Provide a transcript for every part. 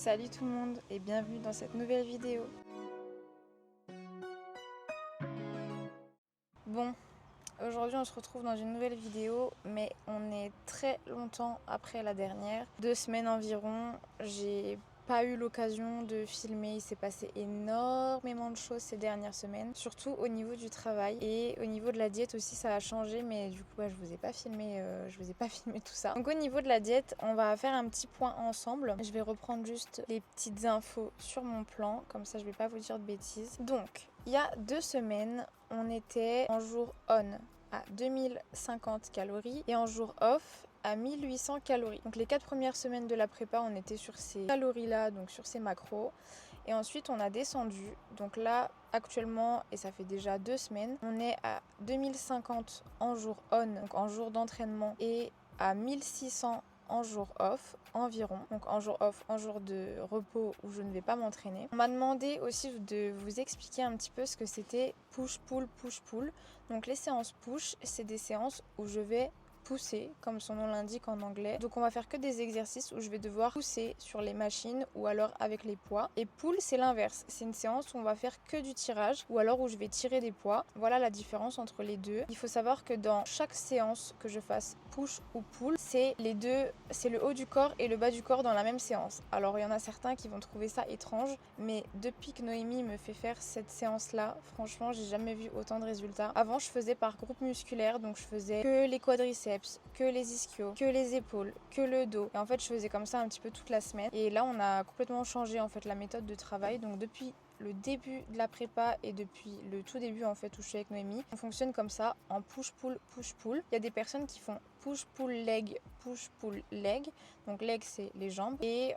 Salut tout le monde et bienvenue dans cette nouvelle vidéo. Bon, aujourd'hui on se retrouve dans une nouvelle vidéo, mais on est très longtemps après la dernière. 2 semaines environ, j'ai pas eu l'occasion de filmer, il s'est passé énormément de choses ces dernières semaines, surtout au niveau du travail et au niveau de la diète aussi ça a changé, mais du coup je vous ai pas filmé, tout ça. Donc au niveau de la diète, on va faire un petit point ensemble. Je vais reprendre juste les petites infos sur mon plan, comme ça je vais pas vous dire de bêtises. Donc il y a 2 semaines, on était en jour on à 2050 calories et en jour off à 1800 calories. Donc les 4 premières semaines de la prépa, on était sur ces calories-là, donc sur ces macros. Et ensuite, on a descendu. Donc là, actuellement, et ça fait déjà 2 semaines, on est à 2050 en jour on, donc en jour d'entraînement, et à 1600 en jour off environ, donc en jour off, en jour de repos où je ne vais pas m'entraîner. On m'a demandé aussi de vous expliquer un petit peu ce que c'était push-pull, push-pull. Donc les séances push, c'est des séances où je vais pousser, comme son nom l'indique en anglais. Donc on va faire que des exercices où je vais devoir pousser sur les machines ou alors avec les poids. Et pull, c'est l'inverse. C'est une séance où on va faire que du tirage ou alors où je vais tirer des poids. Voilà la différence entre les deux. Il faut savoir que dans chaque séance que je fasse push ou pull, c'est les deux, c'est le haut du corps et le bas du corps dans la même séance. Alors il y en a certains qui vont trouver ça étrange, mais depuis que Noémie me fait faire cette séance-là, franchement, j'ai jamais vu autant de résultats. Avant, je faisais par groupe musculaire, donc je faisais que les quadriceps, que les ischios, que les épaules, que le dos. Et en fait, je faisais comme ça un petit peu toute la semaine. Et là, on a complètement changé en fait la méthode de travail. Donc depuis le début de la prépa et depuis le tout début en fait où je suis avec Noémie, on fonctionne comme ça en push-pull, push-pull. Il y a des personnes qui font push-pull-leg, push-pull-leg. Donc leg, c'est les jambes. Et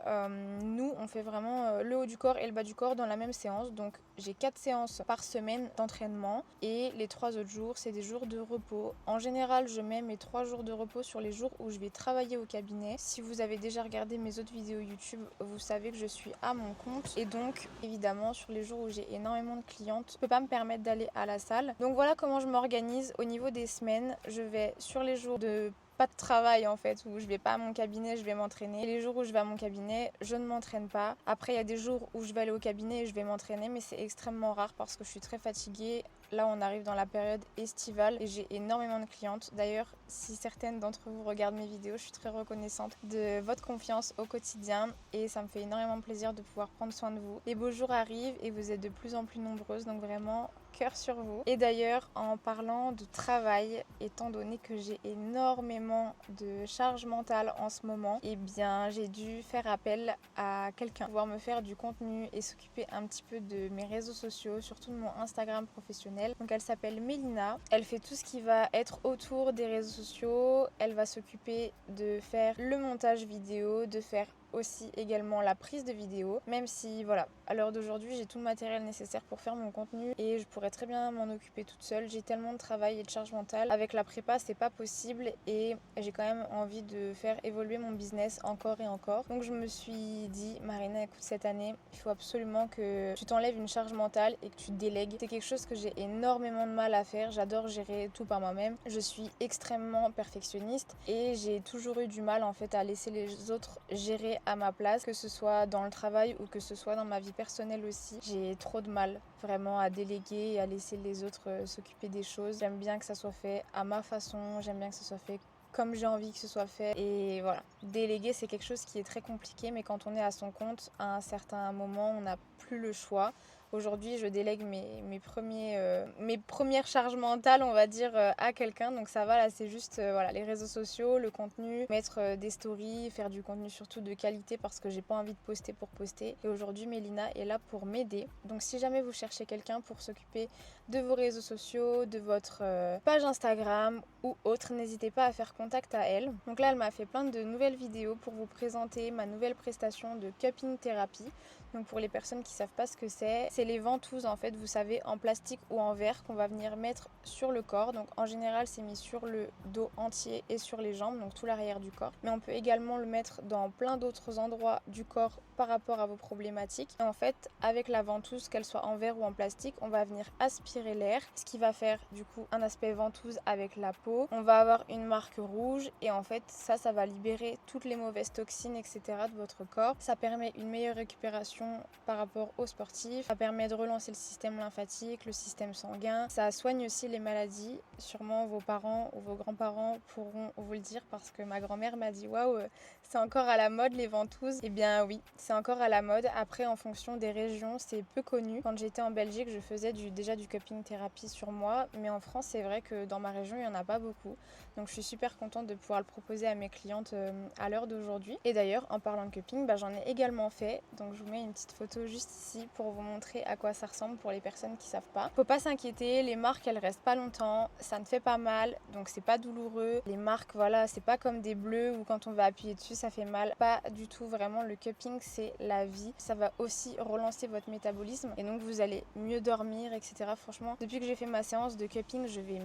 nous, on fait vraiment le haut du corps et le bas du corps dans la même séance. Donc j'ai 4 séances par semaine d'entraînement et les 3 autres jours, c'est des jours de repos. En général, je mets mes 3 jours de repos sur les jours où je vais travailler au cabinet. Si vous avez déjà regardé mes autres vidéos YouTube, vous savez que je suis à mon compte. Et donc, évidemment, sur les jours où j'ai énormément de clientes, je peux pas me permettre d'aller à la salle. Donc voilà comment je m'organise au niveau des semaines. Je vais sur les jours de pas de travail en fait, où je vais pas à mon cabinet, je vais m'entraîner. Et les jours où je vais à mon cabinet, je ne m'entraîne pas. Après, il y a des jours où je vais aller au cabinet et je vais m'entraîner, mais c'est extrêmement rare parce que je suis très fatiguée. Là, on arrive dans la période estivale et j'ai énormément de clientes. D'ailleurs, si certaines d'entre vous regardent mes vidéos, je suis très reconnaissante de votre confiance au quotidien et ça me fait énormément plaisir de pouvoir prendre soin de vous. Les beaux jours arrivent et vous êtes de plus en plus nombreuses, donc vraiment cœur sur vous. Et d'ailleurs, en parlant de travail, étant donné que j'ai énormément de charge mentale en ce moment, eh bien j'ai dû faire appel à quelqu'un pour pouvoir me faire du contenu et s'occuper un petit peu de mes réseaux sociaux, surtout de mon Instagram professionnel. Donc elle s'appelle Mélina, elle fait tout ce qui va être autour des réseaux sociaux, elle va s'occuper de faire le montage vidéo, de faire aussi également la prise de vidéo, même si voilà, à l'heure d'aujourd'hui j'ai tout le matériel nécessaire pour faire mon contenu et je pourrais très bien m'en occuper toute seule. J'ai tellement de travail et de charge mentale, avec la prépa c'est pas possible et j'ai quand même envie de faire évoluer mon business encore et encore. Donc je me suis dit, Marina, écoute, cette année il faut absolument que tu t'enlèves une charge mentale et que tu délègues. C'est quelque chose que j'ai énormément de mal à faire, j'adore gérer tout par moi-même, je suis extrêmement perfectionniste et j'ai toujours eu du mal en fait à laisser les autres gérer à ma place, que ce soit dans le travail ou que ce soit dans ma vie personnelle aussi. J'ai trop de mal vraiment à déléguer et à laisser les autres s'occuper des choses. J'aime bien que ça soit fait à ma façon, j'aime bien que ce soit fait comme j'ai envie que ce soit fait. Et voilà, déléguer c'est quelque chose qui est très compliqué, mais quand on est à son compte, à un certain moment, on n'a plus le choix. Aujourd'hui, je délègue mes premières charges mentales, on va dire, à quelqu'un. Donc ça va, là, c'est juste voilà, les réseaux sociaux, le contenu, mettre des stories, faire du contenu surtout de qualité parce que j'ai pas envie de poster pour poster. Et aujourd'hui, Mélina est là pour m'aider. Donc si jamais vous cherchez quelqu'un pour s'occuper de vos réseaux sociaux, de votre page Instagram ou autre, n'hésitez pas à faire contact à elle. Donc là, elle m'a fait plein de nouvelles vidéos pour vous présenter ma nouvelle prestation de cupping thérapie. Donc pour les personnes qui savent pas ce que c'est les ventouses en fait, vous savez, en plastique ou en verre qu'on va venir mettre sur le corps. Donc en général, c'est mis sur le dos entier et sur les jambes, donc tout l'arrière du corps. Mais on peut également le mettre dans plein d'autres endroits du corps par rapport à vos problématiques. Et en fait, avec la ventouse, qu'elle soit en verre ou en plastique, on va venir aspirer l'air, ce qui va faire du coup un aspect ventouse avec la peau. On va avoir une marque rouge et en fait ça va libérer toutes les mauvaises toxines, etc. de votre corps. Ça permet une meilleure récupération par rapport aux sportifs. Ça permet de relancer le système lymphatique, le système sanguin. Ça soigne aussi les maladies. Sûrement vos parents ou vos grands-parents pourront vous le dire parce que ma grand-mère m'a dit waouh, c'est encore à la mode les ventouses. Eh bien oui, c'est encore à la mode. Après, en fonction des régions, c'est peu connu. Quand j'étais en Belgique, je faisais déjà du cupping thérapie sur moi, mais en France, c'est vrai que dans ma région, il n'y en a pas beaucoup. Donc je suis super contente de pouvoir le proposer à mes clientes à l'heure d'aujourd'hui. Et d'ailleurs, en parlant de cupping, j'en ai également fait. Donc je vous mets une petite photo juste ici pour vous montrer à quoi ça ressemble pour les personnes qui ne savent pas. Faut pas s'inquiéter, les marques elles restent pas longtemps, ça ne fait pas mal, donc c'est pas douloureux. Les marques, voilà, c'est pas comme des bleus où quand on va appuyer dessus ça fait mal. Pas du tout, vraiment le cupping c'est la vie. Ça va aussi relancer votre métabolisme et donc vous allez mieux dormir, etc. Franchement, depuis que j'ai fait ma séance de cupping, je vais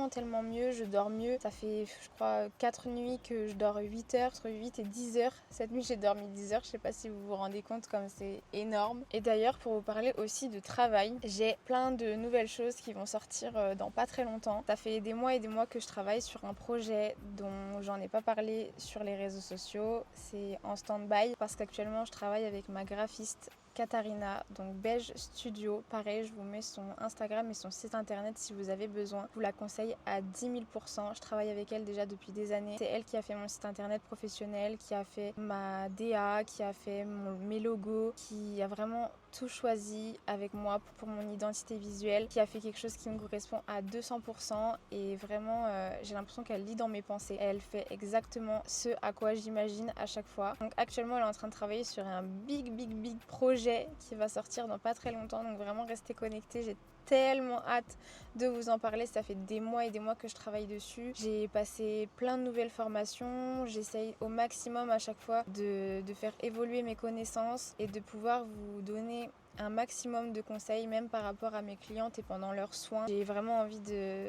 tellement mieux, je dors mieux. Ça fait je crois 4 nuits que je dors 8 heures, entre 8 et 10 heures. Cette nuit j'ai dormi 10 heures, je sais pas si vous vous rendez compte comme c'est énorme. Et d'ailleurs pour vous parler aussi de travail, j'ai plein de nouvelles choses qui vont sortir dans pas très longtemps. Ça fait des mois et des mois que je travaille sur un projet dont j'en ai pas parlé sur les réseaux sociaux. C'est en stand-by parce qu'actuellement je travaille avec ma graphiste Katharina, donc Beige Studio. Pareil, je vous mets son Instagram et son site internet si vous avez besoin. Je vous la conseille à 10 000%. Je travaille avec elle déjà depuis des années. C'est elle qui a fait mon site internet professionnel, qui a fait ma DA, qui a fait mes logos, qui a vraiment tout choisi avec moi pour mon identité visuelle, qui a fait quelque chose qui me correspond à 200% et vraiment j'ai l'impression qu'elle lit dans mes pensées. Elle fait exactement ce à quoi j'imagine à chaque fois. Donc actuellement elle est en train de travailler sur un big projet qui va sortir dans pas très longtemps, donc vraiment restez connectés. J'ai tellement hâte de vous en parler, ça fait des mois et des mois que je travaille dessus. J'ai passé plein de nouvelles formations, j'essaye au maximum à chaque fois de faire évoluer mes connaissances et de pouvoir vous donner un maximum de conseils même par rapport à mes clientes et pendant leurs soins. J'ai vraiment envie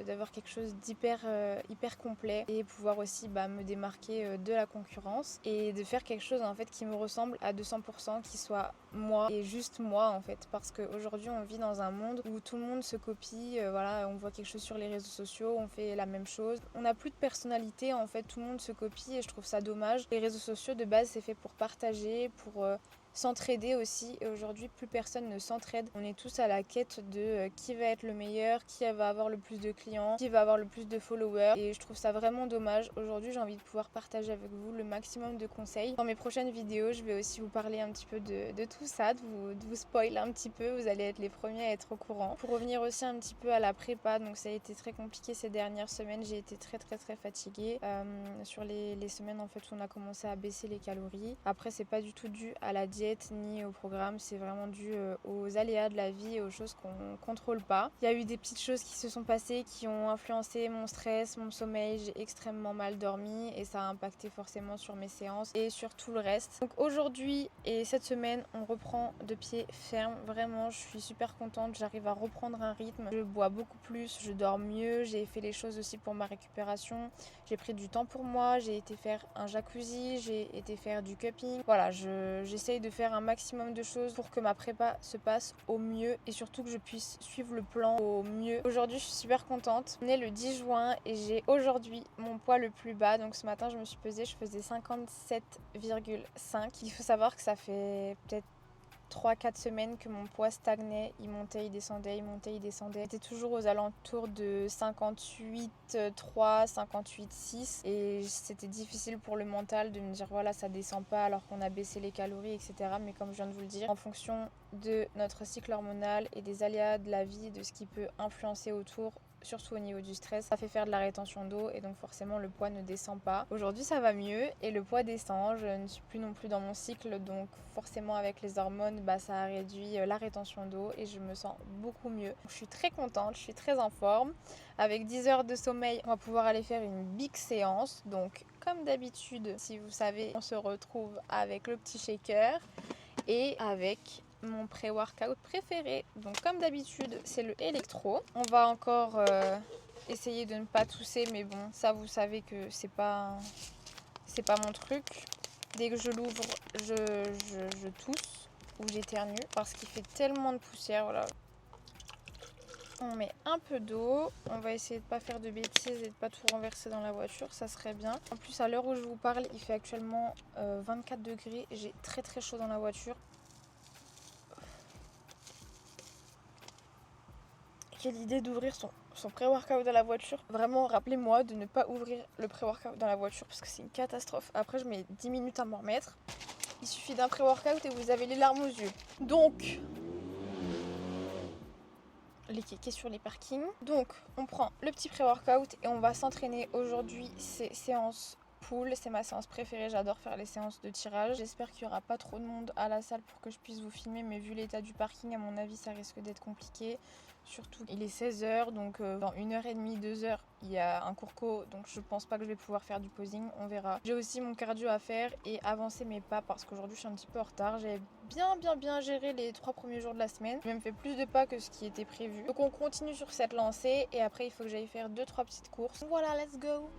d'avoir quelque chose d'hyper hyper complet et pouvoir aussi me démarquer de la concurrence et de faire quelque chose en fait qui me ressemble à 200%, qui soit moi et juste moi en fait, parce qu'aujourd'hui on vit dans un monde où tout le monde se copie, voilà, on voit quelque chose sur les réseaux sociaux, on fait la même chose, on n'a plus de personnalité en fait, tout le monde se copie et je trouve ça dommage. Les réseaux sociaux de base c'est fait pour partager, pour s'entraider aussi et aujourd'hui plus personne ne s'entraide. On est tous à la quête de qui va être le meilleur, qui va avoir le plus de clients, qui va avoir le plus de followers et je trouve ça vraiment dommage. Aujourd'hui j'ai envie de pouvoir partager avec vous le maximum de conseils. Dans mes prochaines vidéos je vais aussi vous parler un petit peu de tout ça, de vous spoiler un petit peu, vous allez être les premiers à être au courant. Pour revenir aussi un petit peu à la prépa, donc ça a été très compliqué ces dernières semaines, j'ai été très fatiguée sur les semaines en fait où on a commencé à baisser les calories. Après c'est pas du tout dû à la diète ni au programme, c'est vraiment dû aux aléas de la vie et aux choses qu'on contrôle pas. Il y a eu des petites choses qui se sont passées qui ont influencé mon stress, mon sommeil, j'ai extrêmement mal dormi et ça a impacté forcément sur mes séances et sur tout le reste. Donc aujourd'hui et cette semaine on reprend de pied ferme, vraiment je suis super contente, j'arrive à reprendre un rythme, je bois beaucoup plus, je dors mieux, j'ai fait les choses aussi pour ma récupération, j'ai pris du temps pour moi, j'ai été faire un jacuzzi, j'ai été faire du cupping, voilà, j'essaye de faire un maximum de choses pour que ma prépa se passe au mieux et surtout que je puisse suivre le plan au mieux. Aujourd'hui je suis super contente. On est le 10 juin et j'ai aujourd'hui mon poids le plus bas, donc ce matin je me suis pesée, je faisais 57,5. Il faut savoir que ça fait peut-être 3-4 semaines que mon poids stagnait, il montait, il descendait, il montait, il descendait. J'étais toujours aux alentours de 58,3, 58,6 et c'était difficile pour le mental de me dire voilà ça descend pas alors qu'on a baissé les calories, etc. Mais comme je viens de vous le dire, en fonction de notre cycle hormonal et des aléas de la vie, de ce qui peut influencer autour, surtout au niveau du stress, ça fait faire de la rétention d'eau et donc forcément le poids ne descend pas. Aujourd'hui ça va mieux et le poids descend, je ne suis plus non plus dans mon cycle, donc forcément avec les hormones ça a réduit la rétention d'eau et je me sens beaucoup mieux. Je suis très contente, je suis très en forme. Avec 10 heures de sommeil, on va pouvoir aller faire une big séance. Donc comme d'habitude, si vous savez, on se retrouve avec le petit shaker et avec mon pré-workout préféré. Donc comme d'habitude c'est le électro. On va encore essayer de ne pas tousser, mais bon ça vous savez que c'est pas mon truc. Dès que je l'ouvre, je tousse ou j'éternue parce qu'il fait tellement de poussière. Voilà. On met un peu d'eau. On va essayer de ne pas faire de bêtises et de pas tout renverser dans la voiture. Ça serait bien. En plus, à l'heure où je vous parle, il fait actuellement 24 degrés. J'ai très très chaud dans la voiture. Quelle idée d'ouvrir son pré-workout dans la voiture. Vraiment, rappelez-moi de ne pas ouvrir le pré-workout dans la voiture parce que c'est une catastrophe. Après, je mets 10 minutes à m'en remettre. Il suffit d'un pré-workout et vous avez les larmes aux yeux. Donc, les kékés sur les parkings. Donc, on prend le petit pré-workout et on va s'entraîner aujourd'hui. C'est séance pool, c'est ma séance préférée. J'adore faire les séances de tirage. J'espère qu'il n'y aura pas trop de monde à la salle pour que je puisse vous filmer, mais vu l'état du parking, à mon avis, ça risque d'être compliqué. Surtout, il est 16h, donc dans 1h30, 2h, il y a un cours co, donc je pense pas que je vais pouvoir faire du posing, on verra. J'ai aussi mon cardio à faire et avancer mes pas parce qu'aujourd'hui je suis un petit peu en retard. J'ai bien géré les 3 premiers jours de la semaine. J'ai même fait plus de pas que ce qui était prévu. Donc on continue sur cette lancée et après il faut que j'aille faire 2-3 petites courses. Voilà, let's go!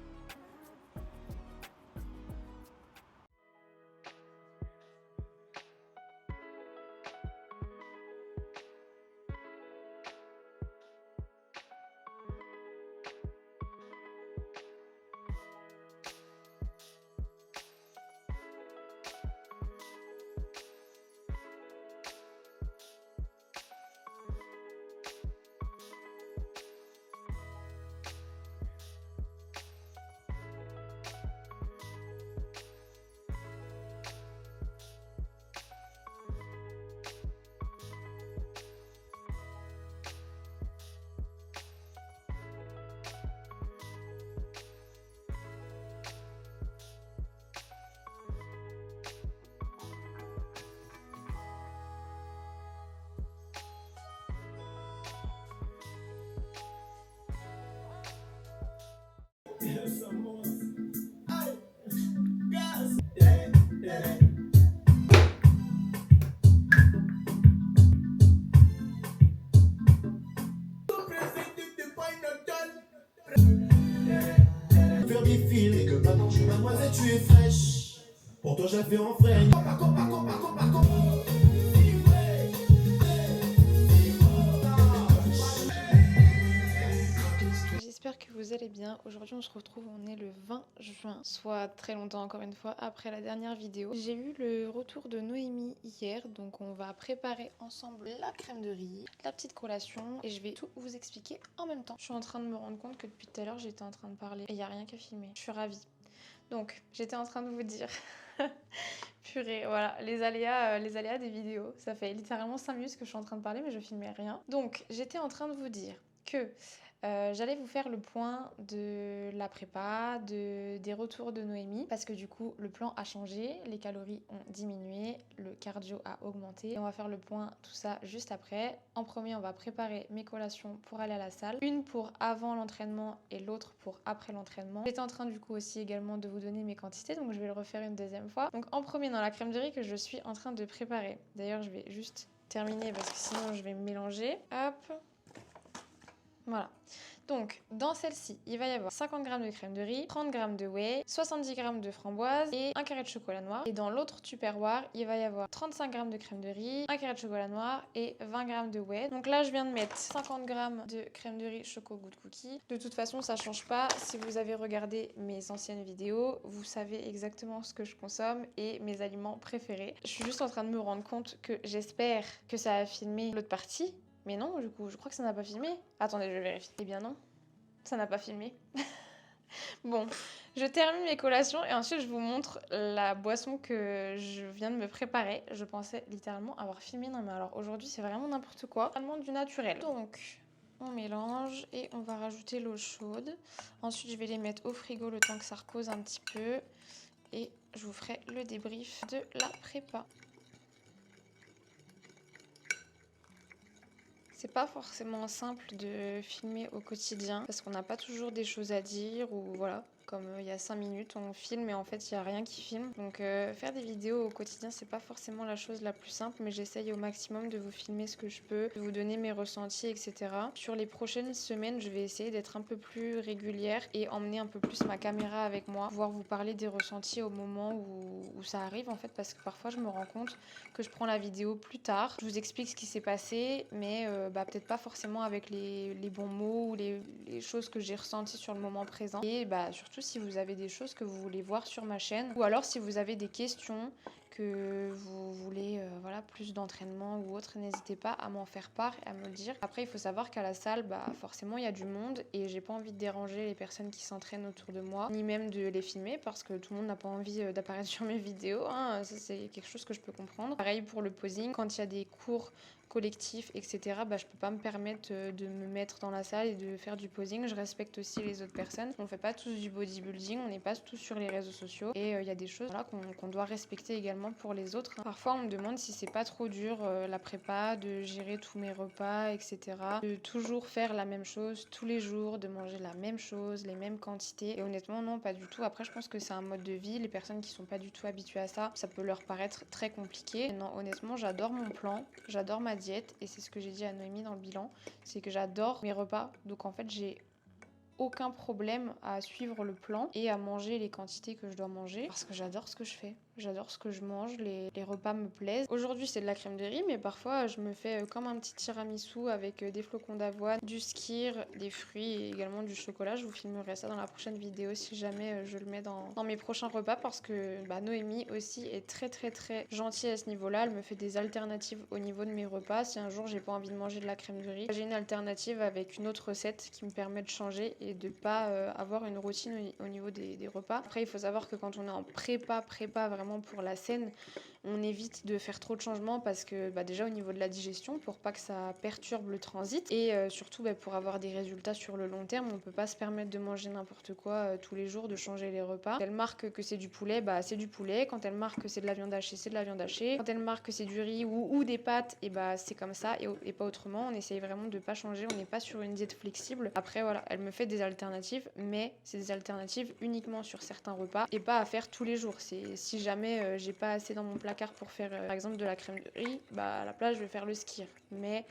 Faire des fils et que maintenant je suis mademoiselle, tu es fraîche. Pour toi j'avais en frère. J'espère que vous allez bien. Aujourd'hui on se retrouve, on est le 20 juin, soit très longtemps encore une fois après la dernière vidéo. J'ai eu le retour de Noémie hier, donc on va préparer ensemble la crème de riz, la petite collation et je vais tout vous expliquer en même temps. Je suis en train de me rendre compte que depuis tout à l'heure j'étais en train de parler et il n'y a rien qu'à filmer. Je suis ravie. Donc j'étais en train de vous dire... Purée, voilà, les aléas des vidéos. Ça fait littéralement 5 minutes que je suis en train de parler mais je filmais rien. Donc j'étais en train de vous dire que j'allais vous faire le point de la prépa, des retours de Noémie, parce que du coup le plan a changé, les calories ont diminué, le cardio a augmenté. Et on va faire le point tout ça juste après. En premier, on va préparer mes collations pour aller à la salle. Une pour avant l'entraînement et l'autre pour après l'entraînement. J'étais en train du coup aussi également de vous donner mes quantités, donc je vais le refaire une deuxième fois. Donc en premier, dans la crème de riz que je suis en train de préparer. D'ailleurs, je vais juste terminer parce que sinon je vais me mélanger. Hop. Voilà. Donc, dans celle-ci, il va y avoir 50 g de crème de riz, 30 g de whey, 70 g de framboise et un carré de chocolat noir. Et dans l'autre tupperware, il va y avoir 35 g de crème de riz, un carré de chocolat noir et 20 g de whey. Donc là, je viens de mettre 50 g de crème de riz choco good cookie. De toute façon, ça change pas. Si vous avez regardé mes anciennes vidéos, vous savez exactement ce que je consomme et mes aliments préférés. Je suis juste en train de me rendre compte que j'espère que ça a filmé l'autre partie. Mais non, du coup, je crois que ça n'a pas filmé. Attendez, je vais vérifier. Eh bien non, ça n'a pas filmé. Bon, je termine mes collations et ensuite je vous montre la boisson que je viens de me préparer. Je pensais littéralement avoir filmé. Non mais alors aujourd'hui c'est vraiment n'importe quoi. Vraiment du naturel. Donc, on mélange et on va rajouter l'eau chaude. Ensuite je vais les mettre au frigo le temps que ça repose un petit peu. Et je vous ferai le débrief de la prépa. C'est pas forcément simple de filmer au quotidien parce qu'on n'a pas toujours des choses à dire ou voilà. comme il y a 5 minutes, on filme et en fait il n'y a rien qui filme. Donc faire des vidéos au quotidien, c'est pas forcément la chose la plus simple, mais j'essaye au maximum de vous filmer ce que je peux, de vous donner mes ressentis, etc. Sur les prochaines semaines, je vais essayer d'être un peu plus régulière et emmener un peu plus ma caméra avec moi, pouvoir vous parler des ressentis au moment où ça arrive en fait, parce que parfois je me rends compte que je prends la vidéo plus tard, je vous explique ce qui s'est passé, mais peut-être pas forcément avec les bons mots ou les choses que j'ai ressenties sur le moment présent. Et surtout si vous avez des choses que vous voulez voir sur ma chaîne, ou alors si vous avez des questions, que vous voulez plus d'entraînement ou autre, n'hésitez pas à m'en faire part et à me le dire. Après, il faut savoir qu'à la salle, forcément, il y a du monde et j'ai pas envie de déranger les personnes qui s'entraînent autour de moi, ni même de les filmer parce que tout le monde n'a pas envie d'apparaître sur mes vidéos. Ça, c'est quelque chose que je peux comprendre. Pareil pour le posing, quand il y a des cours collectif, etc., je peux pas me permettre de me mettre dans la salle et de faire du posing. Je respecte aussi les autres personnes. On fait pas tous du bodybuilding, on n'est pas tous sur les réseaux sociaux et il y a des choses qu'on doit respecter également pour les autres. Parfois on me demande si c'est pas trop dur la prépa, de gérer tous mes repas, etc., de toujours faire la même chose tous les jours, de manger la même chose, les mêmes quantités. Et honnêtement non, pas du tout. Après je pense que c'est un mode de vie. Les personnes qui sont pas du tout habituées à ça, ça peut leur paraître très compliqué. Non, honnêtement j'adore mon plan, j'adore ma diète et c'est ce que j'ai dit à Noémie dans le bilan, c'est que j'adore mes repas, donc en fait j'ai aucun problème à suivre le plan et à manger les quantités que je dois manger parce que j'adore ce que je fais, j'adore ce que je mange, les repas me plaisent. Aujourd'hui c'est de la crème de riz, mais parfois je me fais comme un petit tiramisu avec des flocons d'avoine, du skyr, des fruits et également du chocolat. Je vous filmerai ça dans la prochaine vidéo si jamais je le mets dans mes prochains repas parce que Noémie aussi est très gentille à ce niveau-là. Elle me fait des alternatives au niveau de mes repas. Si un jour j'ai pas envie de manger de la crème de riz, j'ai une alternative avec une autre recette qui me permet de changer et de pas avoir une routine au niveau des repas. Après il faut savoir que quand on est en prépa vraiment pour la scène, on évite de faire trop de changements parce que déjà au niveau de la digestion, pour pas que ça perturbe le transit et surtout pour avoir des résultats sur le long terme, on peut pas se permettre de manger n'importe quoi tous les jours, de changer les repas. Quand elle marque que c'est du poulet, c'est du poulet. Quand elle marque que c'est de la viande hachée, c'est de la viande hachée. Quand elle marque que c'est du riz ou des pâtes, et c'est comme ça et pas autrement. On essaye vraiment de pas changer, on n'est pas sur une diète flexible. Après voilà, elle me fait des alternatives, mais c'est des alternatives uniquement sur certains repas et pas à faire tous les jours. C'est si jamais j'ai pas assez dans mon placard pour faire par exemple de la crème de riz, à la place je vais faire le skyr. Mais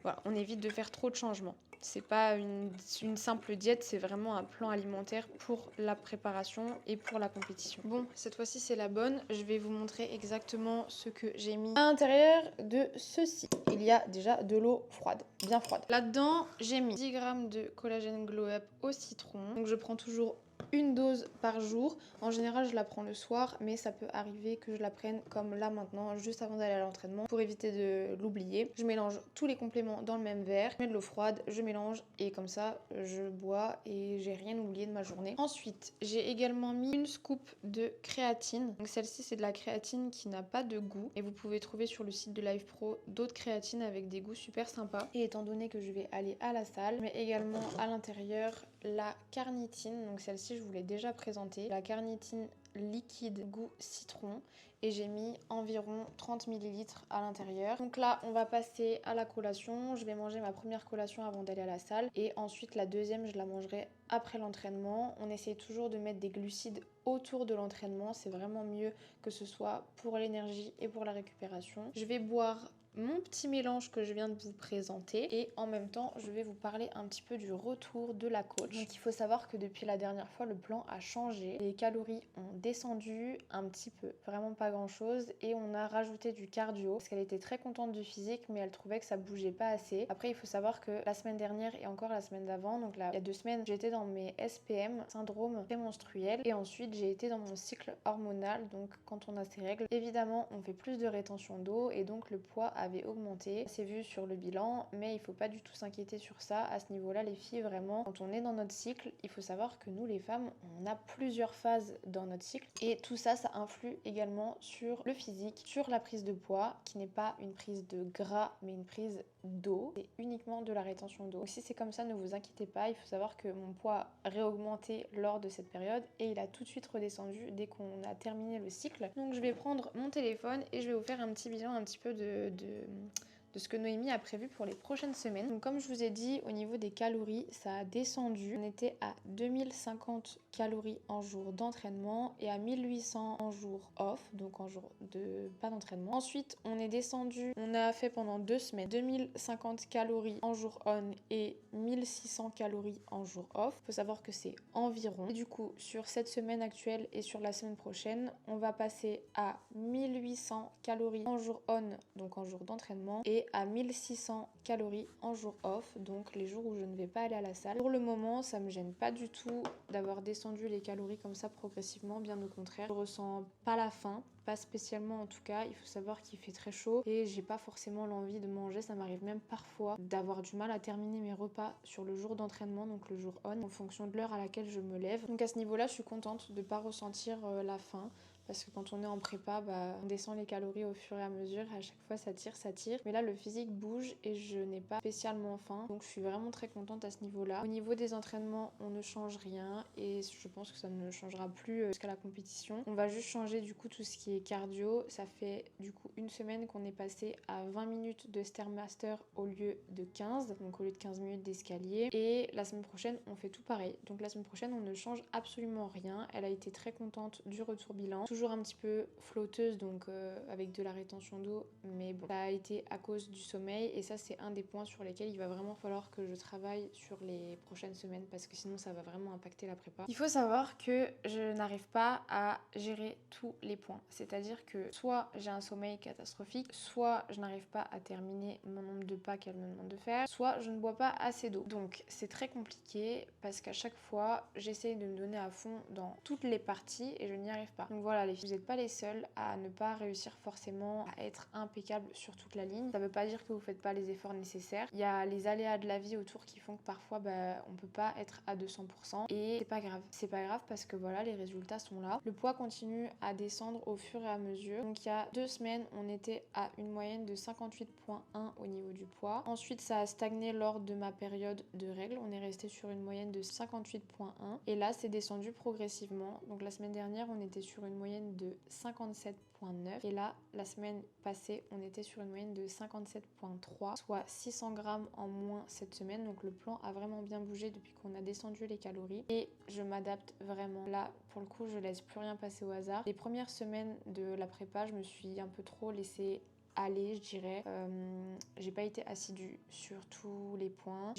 voilà, on évite de faire trop de changements. C'est pas une simple diète, c'est vraiment un plan alimentaire pour la préparation et pour la compétition. Bon, cette fois-ci c'est la bonne. Je vais vous montrer exactement ce que j'ai mis à l'intérieur de ceci. Il y a déjà de l'eau froide, bien froide. Là-dedans, j'ai mis 10 g de collagène Glow Up au citron. Donc je prends toujours une dose par jour. En général, je la prends le soir, mais ça peut arriver que je la prenne comme là maintenant, juste avant d'aller à l'entraînement, pour éviter de l'oublier. Je mélange tous les compléments dans le même verre, je mets de l'eau froide, je mélange et comme ça, je bois et j'ai rien oublié de ma journée. Ensuite, j'ai également mis une scoop de créatine. Donc celle-ci, c'est de la créatine qui n'a pas de goût et vous pouvez trouver sur le site de Live Pro d'autres créatines avec des goûts super sympas. Et étant donné que je vais aller à la salle, mais également à l'intérieur la carnitine. Donc celle-ci, je vous l'ai déjà présentée. La carnitine liquide goût citron et j'ai mis environ 30 ml à l'intérieur. Donc là on va passer à la collation. Je vais manger ma première collation avant d'aller à la salle et ensuite la deuxième je la mangerai après l'entraînement. On essaie toujours de mettre des glucides autour de l'entraînement, c'est vraiment mieux que ce soit pour l'énergie et pour la récupération. Je vais boire mon petit mélange que je viens de vous présenter et en même temps je vais vous parler un petit peu du retour de la coach. Donc il faut savoir que depuis la dernière fois le plan a changé, les calories ont descendu un petit peu, vraiment pas grand chose et on a rajouté du cardio parce qu'elle était très contente du physique mais elle trouvait que ça bougeait pas assez. Après il faut savoir que la semaine dernière et encore la semaine d'avant, donc là il y a 2 semaines, j'étais dans mes SPM, syndrome prémenstruel, et ensuite j'ai été dans mon cycle hormonal, donc quand on a ses règles évidemment on fait plus de rétention d'eau et donc le poids avait augmenté. C'est vu sur le bilan, mais il faut pas du tout s'inquiéter sur ça. À ce niveau-là, les filles, vraiment, quand on est dans notre cycle, il faut savoir que nous, les femmes, on a plusieurs phases dans notre cycle. Et tout ça, ça influe également sur le physique, sur la prise de poids, qui n'est pas une prise de gras, mais une prise d'eau. C'est uniquement de la rétention d'eau. Donc si c'est comme ça, ne vous inquiétez pas. Il faut savoir que mon poids a réaugmenté lors de cette période et il a tout de suite redescendu dès qu'on a terminé le cycle. Donc je vais prendre mon téléphone et je vais vous faire un petit bilan un petit peu de de ce que Noémie a prévu pour les prochaines semaines. Donc comme je vous ai dit, au niveau des calories, ça a descendu. On était à 2050 calories en jour d'entraînement et à 1800 en jour off, donc en jour de pas d'entraînement. Ensuite, on est descendu, on a fait pendant 2 semaines 2050 calories en jour on et 1600 calories en jour off. Faut savoir que c'est environ. Et du coup, sur cette semaine actuelle et sur la semaine prochaine, on va passer à 1800 calories en jour on, donc en jour d'entraînement, et à 1600 calories en jour off, donc les jours où je ne vais pas aller à la salle. Pour le moment, ça me gêne pas du tout d'avoir descendu les calories comme ça progressivement, bien au contraire. Je ressens pas la faim, pas spécialement en tout cas. Il faut savoir qu'il fait très chaud et j'ai pas forcément l'envie de manger. Ça m'arrive même parfois d'avoir du mal à terminer mes repas sur le jour d'entraînement, donc le jour on, en fonction de l'heure à laquelle je me lève. Donc à ce niveau-là, je suis contente de pas ressentir la faim. Parce que quand on est en prépa, on descend les calories au fur et à mesure. À chaque fois, ça tire, ça tire. Mais là, le physique bouge et je n'ai pas spécialement faim. Donc, je suis vraiment très contente à ce niveau-là. Au niveau des entraînements, on ne change rien. Et je pense que ça ne changera plus jusqu'à la compétition. On va juste changer du coup tout ce qui est cardio. Ça fait du coup une semaine qu'on est passé à 20 minutes de Stairmaster au lieu de 15. Donc, au lieu de 15 minutes d'escalier. Et la semaine prochaine, on fait tout pareil. Donc, la semaine prochaine, on ne change absolument rien. Elle a été très contente du retour bilan. Toujours un petit peu flotteuse, donc avec de la rétention d'eau, mais bon, ça a été à cause du sommeil et ça c'est un des points sur lesquels il va vraiment falloir que je travaille sur les prochaines semaines parce que sinon ça va vraiment impacter la prépa. Il faut savoir que je n'arrive pas à gérer tous les points, c'est-à-dire que soit j'ai un sommeil catastrophique, soit je n'arrive pas à terminer mon nombre de pas qu'elle me demande de faire, soit je ne bois pas assez d'eau. Donc c'est très compliqué parce qu'à chaque fois j'essaye de me donner à fond dans toutes les parties et je n'y arrive pas. Donc voilà les filles, vous n'êtes pas les seules à ne pas réussir forcément à être impeccable sur toute la ligne. Ça veut pas dire que vous faites pas les efforts nécessaires. Il y a les aléas de la vie autour qui font que parfois on peut pas être à 200% et c'est pas grave. C'est pas grave parce que voilà, les résultats sont là. Le poids continue à descendre au fur et à mesure. Donc il y a 2 semaines, on était à une moyenne de 58,1 au niveau du poids. Ensuite, ça a stagné lors de ma période de règles. On est resté sur une moyenne de 58,1 et là, c'est descendu progressivement. Donc la semaine dernière, on était sur une moyenne de 57,9 et là la semaine passée on était sur une moyenne de 57,3, soit 600 grammes en moins cette semaine. Donc le plan a vraiment bien bougé depuis qu'on a descendu les calories et je m'adapte vraiment. Là pour le coup je laisse plus rien passer au hasard. Les premières semaines de la prépa je me suis un peu trop laissée aller, je dirais. J'ai pas été assidue sur tous les points.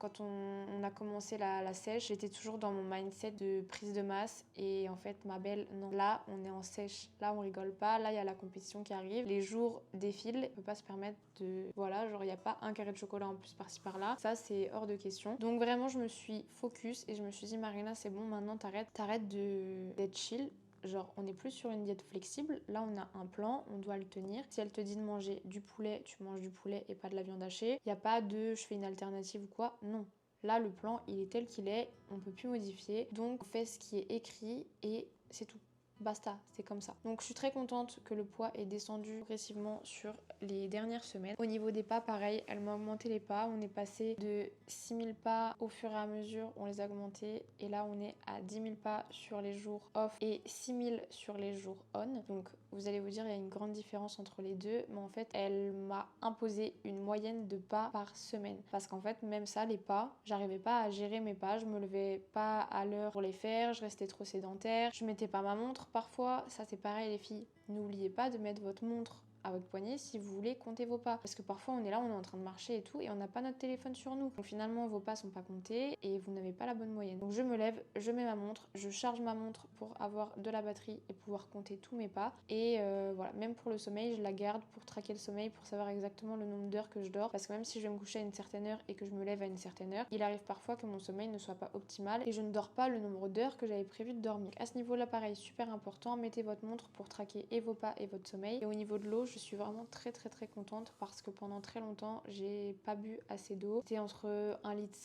Quand on a commencé la sèche, j'étais toujours dans mon mindset de prise de masse et en fait ma belle, non. Là on est en sèche, là on rigole pas, là il y a la compétition qui arrive, les jours défilent, on peut pas se permettre de... Voilà, genre il y a pas un carré de chocolat en plus par-ci par-là, ça c'est hors de question. Donc vraiment je me suis focus et je me suis dit Marina c'est bon maintenant t'arrêtes d'être chill. Genre on n'est plus sur une diète flexible, là on a un plan, on doit le tenir. Si elle te dit de manger du poulet, tu manges du poulet et pas de la viande hachée. Il n'y a pas de je fais une alternative ou quoi, non. Là le plan il est tel qu'il est, on peut plus modifier. Donc on fait ce qui est écrit et c'est tout. Basta, c'est comme ça. Donc je suis très contente que le poids ait descendu progressivement sur les dernières semaines. Au niveau des pas, pareil, elle m'a augmenté les pas. On est passé de 6000 pas au fur et à mesure, on les a augmentés. Et là, on est à 10 000 pas sur les jours off et 6000 sur les jours on. Donc vous allez vous dire, il y a une grande différence entre les deux. Mais en fait, elle m'a imposé une moyenne de pas par semaine. Parce qu'en fait, même ça, les pas, j'arrivais pas à gérer mes pas. Je me levais pas à l'heure pour les faire. Je restais trop sédentaire. Je mettais pas ma montre. Parfois, ça c'est pareil les filles, n'oubliez pas de mettre votre montre à votre poignet si vous voulez compter vos pas. Parce que parfois on est là, on est en train de marcher et tout et on n'a pas notre téléphone sur nous. Donc finalement vos pas sont pas comptés et vous n'avez pas la bonne moyenne. Donc je me lève, je mets ma montre, je charge ma montre pour avoir de la batterie et pouvoir compter tous mes pas. Et voilà, même pour le sommeil, je la garde pour traquer le sommeil, pour savoir exactement le nombre d'heures que je dors. Parce que même si je vais me coucher à une certaine heure et que je me lève à une certaine heure, il arrive parfois que mon sommeil ne soit pas optimal et je ne dors pas le nombre d'heures que j'avais prévu de dormir. À ce niveau-là, pareil, super important, mettez votre montre pour traquer et vos pas et votre sommeil. Et au niveau de l'eau, je suis vraiment très contente parce que pendant très longtemps, j'ai pas bu assez d'eau. C'était entre 1,5 litre,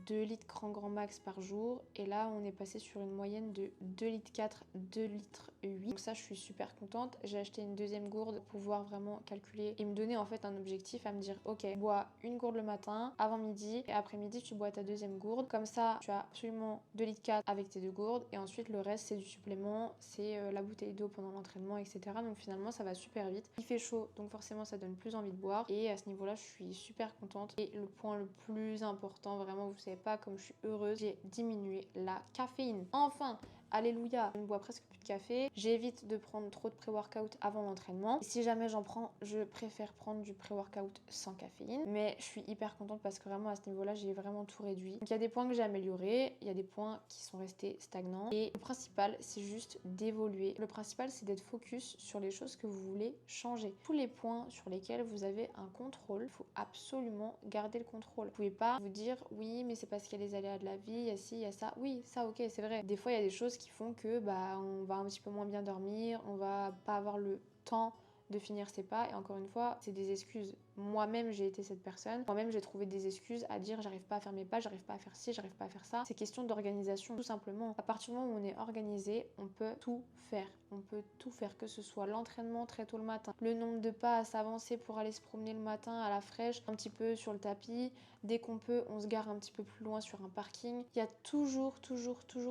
2 litres grand max par jour. Et là, on est passé sur une moyenne de 2,4 litres, 2,8 litres. Donc ça, je suis super contente. J'ai acheté une deuxième gourde pour pouvoir vraiment calculer et me donner en fait un objectif à me dire, ok, bois une gourde le matin, avant midi, et après midi, tu bois ta deuxième gourde. Comme ça, tu as absolument 2,4 litres avec tes deux gourdes. Et ensuite, le reste, c'est du supplément, c'est la bouteille d'eau pendant l'entraînement, etc. Donc finalement, ça va super vite. Il fait chaud, donc forcément ça donne plus envie de boire. Et à ce niveau-là, je suis super contente. Et le point le plus important, vraiment, vous savez pas comme je suis heureuse, j'ai diminué la caféine. Enfin, alléluia, je ne bois presque plus de café. J'évite de prendre trop de pré-workout avant l'entraînement. Et si jamais j'en prends, je préfère prendre du pré-workout sans caféine. Mais je suis hyper contente parce que vraiment à ce niveau-là, j'ai vraiment tout réduit. Donc il y a des points que j'ai améliorés, il y a des points qui sont restés stagnants. Et le principal, c'est juste d'évoluer. Le principal, c'est d'être focus sur les choses que vous voulez changer. Tous les points sur lesquels vous avez un contrôle, il faut absolument garder le contrôle. Vous pouvez pas vous dire oui, mais c'est parce qu'il y a les aléas de la vie, il y a ci, il y a ça. Oui, ça ok, c'est vrai. Des fois, il y a des choses qui font que on va un petit peu moins bien dormir, on va pas avoir le temps de finir ses pas. Et encore une fois, c'est des excuses. Moi-même, j'ai été cette personne. Moi-même, j'ai trouvé des excuses à dire j'arrive pas à faire mes pas, j'arrive pas à faire ci, j'arrive pas à faire ça. C'est question d'organisation, tout simplement. À partir du moment où on est organisé, on peut tout faire. On peut tout faire, que ce soit l'entraînement très tôt le matin, le nombre de pas à s'avancer pour aller se promener le matin à la fraîche, un petit peu sur le tapis. Dès qu'on peut, on se gare un petit peu plus loin sur un parking. Il y a toujours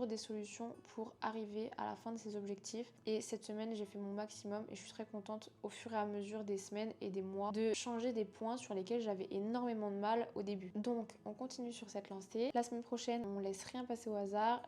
des solutions pour arriver à la fin de ses objectifs. Et cette semaine, j'ai fait mon maximum et je suis très contente au fur et à mesure des semaines et des mois de changer des points sur lesquels j'avais énormément de mal au début. Donc, on continue sur cette lancée. La semaine prochaine, on laisse rien passer au hasard.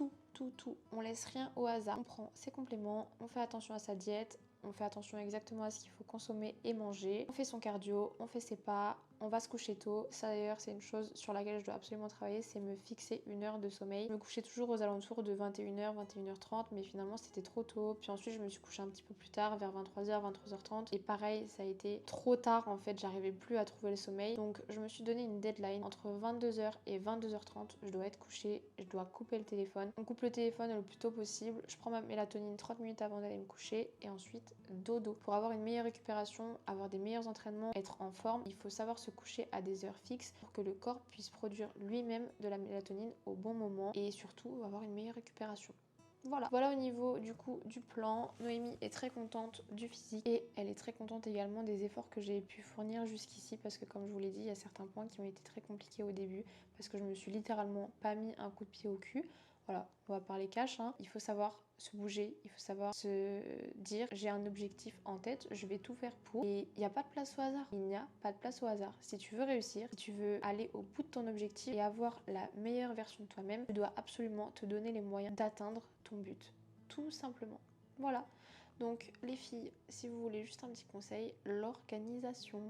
Tout. On laisse rien au hasard. On prend ses compléments, on fait attention à sa diète, on fait attention exactement à ce qu'il faut consommer et manger. On fait son cardio, on fait ses pas, on va se coucher tôt. Ça d'ailleurs, c'est une chose sur laquelle je dois absolument travailler, c'est me fixer une heure de sommeil. Je me couchais toujours aux alentours de 21h, 21h30, mais finalement c'était trop tôt. Puis ensuite, je me suis couchée un petit peu plus tard, vers 23h, 23h30. Et pareil, ça a été trop tard en fait, j'arrivais plus à trouver le sommeil. Donc je me suis donné une deadline. Entre 22h et 22h30, je dois être couchée, je dois couper le téléphone. On coupe le téléphone le plus tôt possible. Je prends ma mélatonine 30 minutes avant d'aller me coucher et ensuite dodo. Pour avoir une meilleure récupération, avoir des meilleurs entraînements, être en forme, il faut savoir se coucher à des heures fixes pour que le corps puisse produire lui-même de la mélatonine au bon moment et surtout avoir une meilleure récupération. Voilà au niveau du coup du plan. Noémie est très contente du physique et elle est très contente également des efforts que j'ai pu fournir jusqu'ici parce que comme je vous l'ai dit, il y a certains points qui ont été très compliqués au début parce que je me suis littéralement pas mis un coup de pied au cul. Voilà, on va parler cash, hein. Il faut savoir se bouger, il faut savoir se dire j'ai un objectif en tête, je vais tout faire pour. Et il n'y a pas de place au hasard. Il n'y a pas de place au hasard. Si tu veux réussir, si tu veux aller au bout de ton objectif et avoir la meilleure version de toi-même, tu dois absolument te donner les moyens d'atteindre ton but. Tout simplement. Voilà. Donc les filles, si vous voulez juste un petit conseil, l'organisation.